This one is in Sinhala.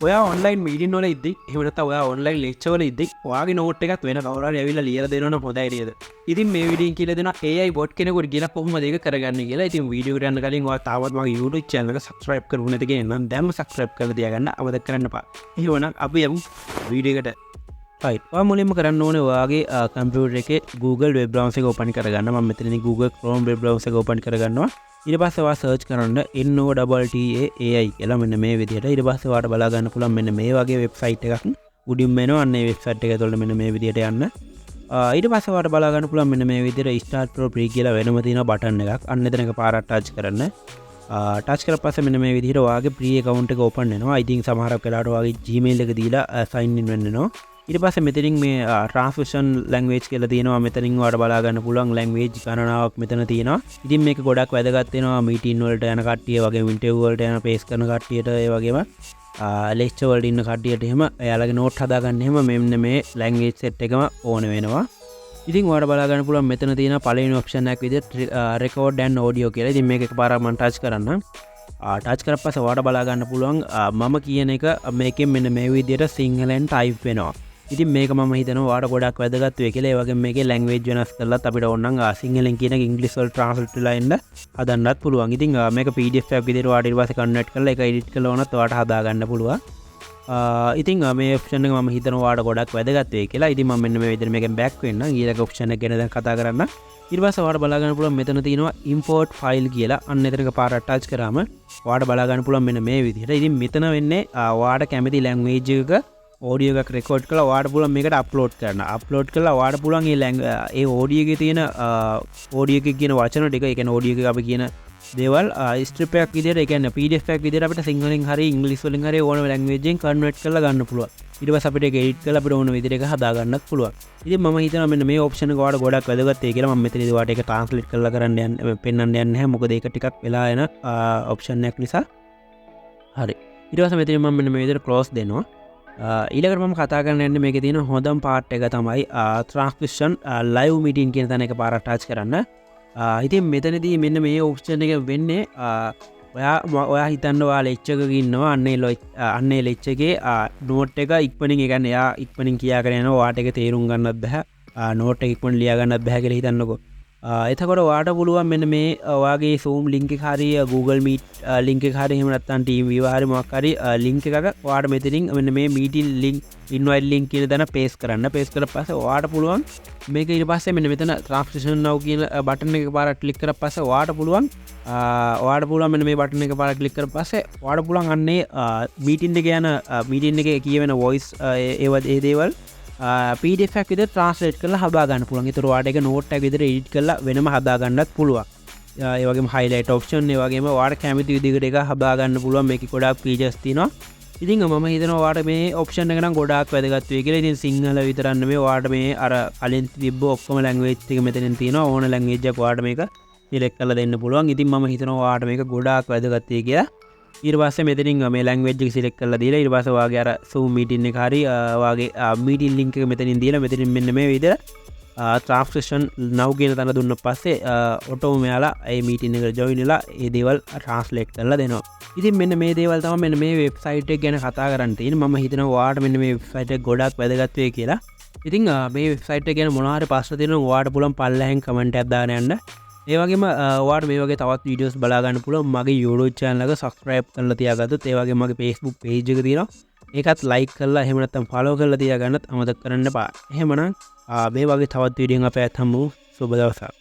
ඔයා ඔන්ලයින් මීටින් වල ඉදදි එමනත ඔයා ඔන්ලයින් ලෙක්ෂවල ඉදදි වාගේ නෝට් එකත් වෙන කවර ඇවිල ලියර දෙන හොදයිරියද ඉතින් මේ විඩින් කියල දෙන ඒයි බොට් කෙනෙකුට ගිල කොහම දෙක කරගන්න කියලා ඉතින් වීඩියෝ කරන්න කලින් තාවත්ම YouTube චැනල සබස්ක්‍රයිබ් කරුණතිගේ නම් දැම සක්ස්ක්‍රයිබ් කර තියගන්න අමද කරන්න පා එහවනක් අපි යමු වීඩියකට මුලින්ම කරන්න ඕන වාගේ කම්පියුටර් එක Google වෙබ් බ්‍රවුසර් එක ඕපන් කරගන්න මම මෙතන Google Chrome වෙබ් බ්‍රවුසර් එක ඕපන් කරගන්නවා ඊට පස්සේ වා සර්ච් කරන්න NOTTAAI කියලා මෙන්න මේ විදිහට ඊට පස්සේ වාට බලා ගන්න පුළුවන් මෙන්න මේ වගේ වෙබ්සයිට් එකක් උඩින් එනවා අන්න ඒ වෙබ්සයිට් එක ඇතුළට මෙන්න මේ විදිහට යන්න ඊට පස්සේ වාට බලා ගන්න පුළුවන් මෙන්න මේ විදිහට start for free කියලා වෙනම තියෙන බටන් එකක් අන්න එතන එක පාරක් ටච් කරන්න ටච් කරලා පස්සේ මෙන්න මේ විදිහට වාගේ free account එක open වෙනවා ඉතින් සමහරක් වෙලාවට වාගේ Gmail එක දීලා sign in වෙන්න වෙනවා ඊට පස්සේ මෙතනින් මේ translation language කියලා තියෙනවා මෙතනින් ඔයාලට බලා ගන්න පුළුවන් language ගණනාවක් මෙතන තියෙනවා ඉතින් මේක ගොඩක් වැදගත් වෙනවා meeting වලට යන කට්ටිය වගේ interview වලට යන pace කරන කට්ටියට ඒ වගේම lecture වලට ඉන්න කට්ටියට එහෙම එයාලගේ note හදාගන්න එහෙම මෙන්න මේ language set එකම ඕන වෙනවා ඉතින් ඔයාලට බලා ගන්න පුළුවන් මෙතන තියෙන පළවෙනි option එකක් විදිහට record and audio කියලා ඉතින් මේක එකපාරක් මම touch කරන්නම් ටච් කරලා පස්සේ ඔයාලට බලා ගන්න පුළුවන් මම කියන එක මේකෙන් මෙන්න මේ විදිහට සිංහලෙන් type වෙනවා ඉතින් මේක මම හිතනවා ඔයාලට ගොඩක් වැදගත් වෙයි කියලා. ඒ වගේම මේකේ ලැන්ග්වේජ් වෙනස් කරලත් අපිට ඕනනම් සිංහලෙන් කියන එක ඉංග්‍රීසි වලට ට්‍රාන්ස්ලේට් වෙලා එන්න හදන්නත් පුළුවන්. ඉතින් මේක PDF එකක් විදිහට ඔයාලට ඊට පස්සේ කන්වර්ට් කරලා ඒක එඩිට් කරලා ඕනත් ඔයාලට හදා ගන්න පුළුවන්. ඉතින් මේ ඔප්ෂන් එක මම හිතනවා ඔයාලට ගොඩක් වැදගත් වෙයි කියලා. ඉතින් මම මෙන්න මේ විදිහට මේකෙන් බෑක් වෙන්න ඊළඟ ඔප්ෂන් එක ගැන දැන් කතා කරන්න. ඊට පස්සේ ඔයාලට බලා ගන්න පුළුවන් මෙතන තියෙනවා import file කියලා. අන්න එතනක පාරක් ටච් කරාම ඔයාලට බලා ගන්න පුළුවන් මෙන්න මේ විදිහට. ඉතින් මෙතන වෙන්නේ ඔයාලට කැමති ලැන්ග්වේජ් එකක audio එකක් record කරලා ඔයාලට පුළුවන් මේකට upload කරන්න. upload කරලා ඔයාලට පුළුවන් ඒ audio එකේ තියෙන audio එකේ කියන වචන ටික, ඒ කියන්නේ audio එකේ අපි කියන දේවල් strip එකක් විදිහට, ඒ කියන්නේ PDF එකක් විදිහට අපිට සිංහලෙන් හරි ඉංග්‍රීසි වලින් හරි ඕනම ලැන්ග්වේජ් එකෙන් කන්වර්ට් කරලා ගන්න පුළුවන්. ඊට පස්සේ අපිට ඒක edit කරලා අපිට ඕන විදිහට ඒක හදා ගන්නත් පුළුවන්. ඉතින් මම හිතනවා මෙන්න මේ option එක ඔයාලට ගොඩක් වැදගත් වෙයි කියලා. මම මෙතනදී ඔයාලට ඒක translate කරලා කරන්න පෙන්වන්න යන්නේ නැහැ. මොකද ඒක ටිකක් වෙලා යන option එකක් නිසා. හරි. ඊට පස්සේ මෙතන මම මෙන්න මේ විදිහට close දෙනවා. ඊළඟට මම කතා කරන්න යන්නේ මේකේ තියෙන හොඳම පාර්ට් එක තමයි transcription live meeting කියන තැන එක පාරක් ටච් කරන්න. ඉතින් මෙතනදී මෙන්න මේ ඔප්ෂන් එක වෙන්නේ ඔයා හිතන්න ඔයා ලෙක්චර් එකක ඉන්නවා අන්නේ ලෙක්චර් එකේ නෝට් එක ඉක්මනින් ඒ කියන්නේ එයා ඉක්මනින් කියාගෙන යනවා ඔයාට ඒක තේරුම් ගන්නත් බෑ නෝට් එක ඉක්මනින් ලියා ගන්නත් බෑ කියලා හිතන්නකෝ. එතකොට ඔයාට පුළුවන් මෙන්න මේ ඔයාගේ Zoom link එක හරි Google Meet link එක හරි එහෙම නැත්නම් TeamViewer හරි මොකක් හරි link එකක ඔයාට මෙතනින් මෙන්න මේ meeting link invite link කියන දන paste කරන්න. paste කරලා පස්සේ ඔයාට පුළුවන් මේක ඊට පස්සේ මෙන්න මෙතන translation now කියන බටන් එක පාරක් ක්ලික් කරලා පස්සේ ඔයාට පුළුවන් මෙන්න මේ බටන් එක පාරක් ක්ලික් කරලා පස්සේ ඔයාට පුළුවන් අන්නේ meeting එක යන meeting එකේ කියවෙන voice ඒ දේවල් PDF එකක් විදිහට translate කරලා හදා ගන්න පුළුවන්. ඒතර ඔයාලට ඒක note එකක් විදිහට edit කරලා වෙනම හදා ගන්නත් පුළුවන්. ඒ වගේම highlight option ඒ වගේම ඔයාලට කැමති විදිහකට ඒක හදා ගන්න පුළුවන්. මේකේ ගොඩාක් features තියෙනවා. ඉතින් මම හිතනවා ඔයාලට මේ option එක නම් ගොඩාක් වැදගත් වෙයි කියලා. ඉතින් සිංහල විතරක් නෙමෙයි ඔයාලට මේ අර කලින් තිබ්බ ඔක්කොම language ටික මෙතනින් තියෙනවා. ඕන language එකක් ඔයාලට මේක select කරලා දෙන්න පුළුවන්. ඉතින් මම හිතනවා ඔයාලට මේක ගොඩාක් වැදගත් වෙයි කියලා. ඊට පස්සේ මෙතනින් මේ language එක select කරලා දීලා ඊට පස්සේ ඔයාගේ අර Zoom meeting එක හරි ඔයාගේ meeting link එක මෙතනින් දීලා මෙතනින් මෙන්න මේ විදිහට translation now කියන තැන දුන්නා පස්සේ ඔටෝම යාලා ඒ meeting එකට join වෙලා ඒ දේවල් translate කරලා දෙනවා. ඉතින් මෙන්න මේ දේවල් තමයි මෙන්න මේ website එක ගැන කතා කරන්න තියෙන්නේ. මම හිතනවා ඔයාලට මෙන්න මේ website එක ගොඩක් වැදගත් වෙයි කියලා. ඉතින් මේ website එක ගැන මොනවා හරි ප්‍රශ්න තියෙනවා ඔයාලට පුළුවන් පල්ලෙහෙන් comment එකක් දාගෙන යන්න. ඒ වගේම ඔයාලට මේ වගේ තවත් වීඩියෝස් බලා ගන්න පුළුවන් මගේ YouTube channel එක subscribe කරලා තියාගත්තොත්. ඒ වගේම මගේ Facebook page එක තියෙනවා. ඒකත් like කරලා එහෙම නැත්නම් follow කරලා තියාගන්නත් අමතක කරන්න එපා. එහෙමනම් මේ වගේ තවත් වීඩියෝක් අපේ අතට හමු. සුබ දවසක්.